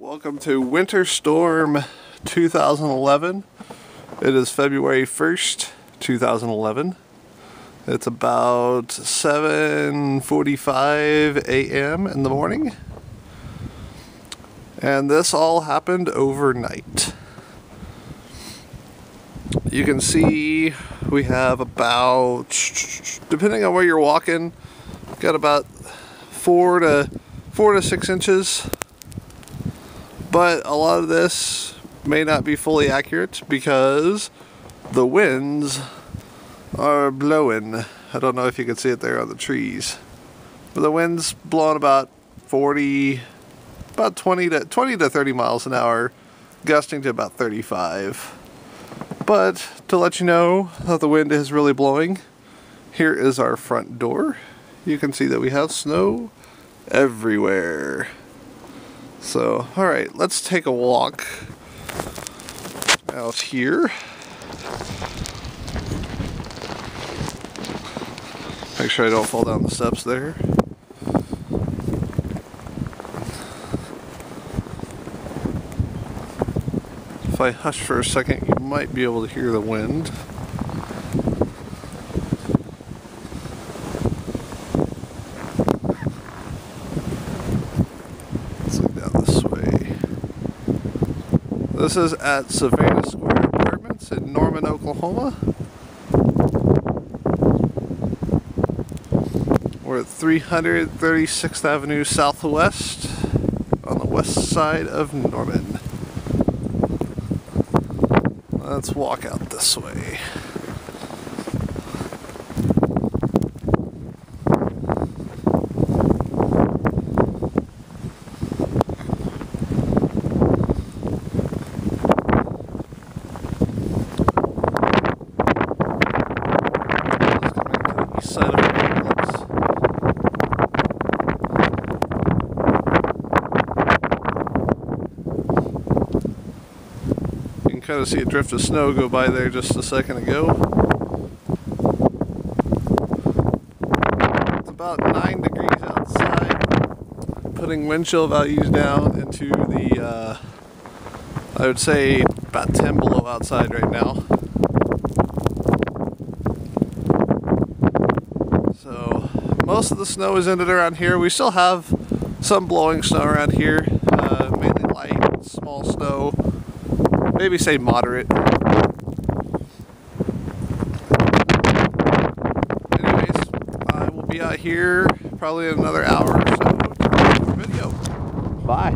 Welcome to Winter Storm 2011. It is February 1st, 2011. It's about 7:45 a.m. in the morning. And this all happened overnight. You can see we have about, depending on where you're walking, got about 4 to 6 inches. But a lot of this may not be fully accurate because the winds are blowing. I don't know if you can see it there on the trees. But the wind's blowing about 20 to 30 miles an hour, gusting to about 35. But to let you know that the wind is really blowing, here is our front door. You can see that we have snow everywhere. So, alright, let's take a walk out here. Make sure I don't fall down the steps there. If I hush for a second, you might be able to hear the wind. This is at Savannah Square Apartments in Norman, Oklahoma. We're at 336th Avenue Southwest on the west side of Norman. Let's walk out this way. Kind of see a drift of snow go by there just a second ago. It's about 9 degrees outside, putting wind chill values down into the, I would say about 10 below outside right now. So most of the snow is ended around here. We still have some blowing snow around here, mainly light, small snow. Maybe say moderate. Anyways, I will be out here probably in another hour or so to make another video. Bye.